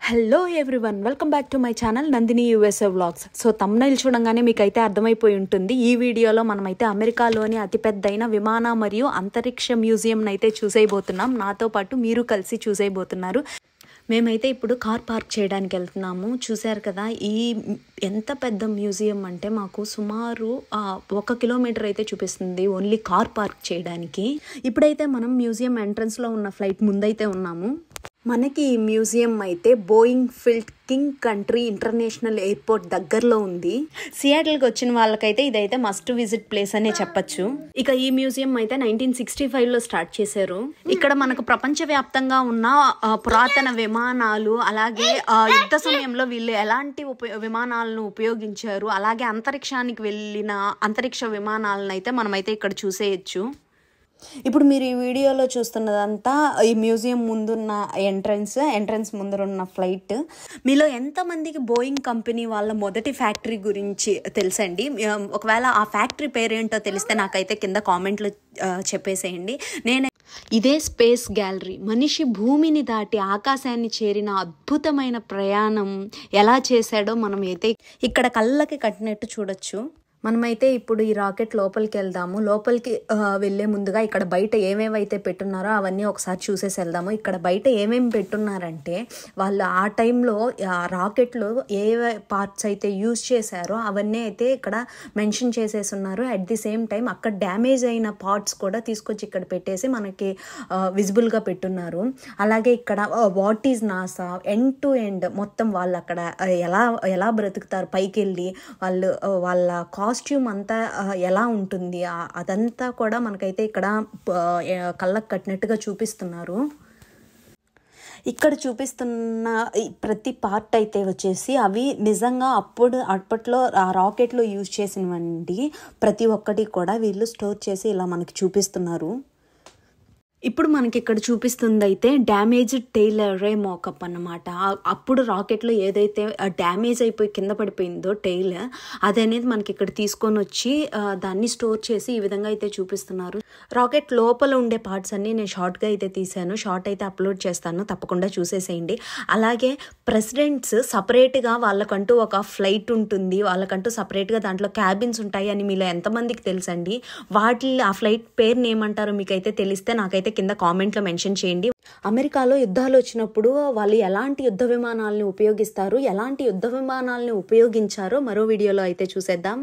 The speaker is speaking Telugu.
Hello everyone, welcome back to my channel Nandini USA vlogs. So thumbnail చూడంగానే మీకైతే అర్థమైపోయి ఉంటుంది. ఈ వీడియోలో మనమైతే అమెరికాలోని అతిపెద్దైన విమాన మరియు అంతరిక్ష మ్యూజియం అయితే చూసేయబోతున్నాం. నాతో పాటు మీరు కలిసి చూసేయబోతున్నారు. మేమైతే ఇప్పుడు కార్ పార్క్ చేయడానికి వెళ్తున్నాము. చూశారు కదా, ఈ ఎంత పెద్ద మ్యూజియం అంటే మాకు సుమారు 1 కిలోమీటర్ అయితే చూపిస్తుంది ఓన్లీ కార్ పార్క్ చేయడానికి. ఇప్పుడైతే మనం మ్యూజియం ఎంట్రన్స్లో ఉన్న ఫ్లైట్ ముందైతే ఉన్నాము. మనకి ఈ మ్యూజియం అయితే Boeing field king country international airport దగ్గరలో ఉంది. సియాటిల్కి వచ్చిన వాళ్ళకైతే ఇదైతే మస్ట్ విజిట్ ప్లేస్ అనే చెప్పచ్చు. ఇక ఈ మ్యూజియం అయితే 1965లో స్టార్ట్ చేశారు. ఇక్కడ మనకు ప్రపంచవ్యాప్తంగా ఉన్న పురాతన విమానాలు, అలాగే యుద్ధ సమయంలో వీళ్ళు ఎలాంటి విమానాలను ఉపయోగించారు, అలాగే అంతరిక్షానికి వెళ్ళిన అంతరిక్ష విమానాలను అయితే మనమైతే ఇక్కడ చూసేయచ్చు. ఇప్పుడు మీరు ఈ వీడియోలో చూస్తున్నదంతా ఈ మ్యూజియం ముందున్న ఎంట్రన్స్ ముందరున్న ఫ్లైట్. మీలో ఎంతమందికి బోయింగ్ కంపెనీ వాళ్ళ మొదటి ఫ్యాక్టరీ గురించి తెలుసండి? ఒకవేళ ఆ ఫ్యాక్టరీ పేరేంటో తెలిస్తే నాకైతే కింద కామెంట్లో చెప్పేసేయండి. ఇదే స్పేస్ గ్యాలరీ. మనిషి భూమిని దాటి ఆకాశాన్ని చేరిన అద్భుతమైన ప్రయాణం ఎలా చేశాడో మనం అయితే ఇక్కడ కళ్ళకి కట్టినట్టు చూడొచ్చు. మనమైతే ఇప్పుడు ఈ రాకెట్ లోపలికి వెళ్దాము. లోపలికి వెళ్ళే ముందుగా ఇక్కడ బయట ఏమేమైతే పెట్టున్నారో అవన్నీ ఒకసారి చూసేసి వెళ్దాము. ఇక్కడ బయట ఏమేమి పెట్టున్నారంటే వాళ్ళు ఆ టైంలో ఆ రాకెట్లో ఏ పార్ట్స్ అయితే యూజ్ చేశారో అవన్నీ అయితే ఇక్కడ మెన్షన్ చేసేసి ఉన్నారు. అట్ ది సేమ్ టైం అక్కడ డ్యామేజ్ అయిన పార్ట్స్ కూడా తీసుకొచ్చి ఇక్కడ పెట్టేసి మనకి విజిబుల్గా పెట్టున్నారు. అలాగే ఇక్కడ what is NASA, end to end మొత్తం వాళ్ళు అక్కడ ఎలా బ్రతుకుతారు, పైకి వెళ్ళి వాళ్ళ కాస్ట్యూమ్ అంతా ఎలా ఉంటుంది అదంతా కూడా మనకైతే ఇక్కడ కళ్ళకు కట్టినట్టుగా చూపిస్తున్నారు. ఇక్కడ చూపిస్తున్న ప్రతి పార్ట్ అయితే వచ్చేసి అవి నిజంగా అప్పట్లో ఆ రాకెట్లో యూజ్ చేసినవండి. ప్రతి ఒక్కటి కూడా వీళ్ళు స్టోర్ చేసి ఇలా మనకి చూపిస్తున్నారు. ఇప్పుడు మనకి ఇక్కడ చూపిస్తుంది అయితే డ్యామేజ్డ్ టెయిల్ అర్రే మోకప్ అన్నమాట. అప్పుడు రాకెట్లో ఏదైతే డ్యామేజ్ అయిపోయి కింద పడిపోయిందో టెయిల్, అదనేది మనకి ఇక్కడ తీసుకొని వచ్చి దాన్ని స్టోర్ చేసి ఈ విధంగా అయితే చూపిస్తున్నారు. రాకెట్ లోపల ఉండే పార్ట్స్ అన్నీ నేను షార్ట్గా అయితే తీసాను. షార్ట్ అయితే అప్లోడ్ చేస్తాను, తప్పకుండా చూసేసేయండి. అలాగే ప్రెసిడెంట్స్ సపరేట్గా వాళ్ళకంటూ ఒక ఫ్లైట్ ఉంటుంది, వాళ్ళకంటూ సపరేట్గా దాంట్లో క్యాబిన్స్ ఉంటాయి అని మీలో ఎంతమందికి తెలుసండి? ఆ ఫ్లైట్ పేరుని ఏమంటారో మీకైతే తెలిస్తే నాకైతే కింద కామెంట్లో మెన్షన్ చేయండి. అమెరికాలో యుద్ధాలు వచ్చినప్పుడు వాళ్ళు ఎలాంటి యుద్ధ విమానాలను ఉపయోగిస్తారు, ఎలాంటి యుద్ధ విమానాలను ఉపయోగించారో మరో వీడియోలో అయితే చూసేద్దాం.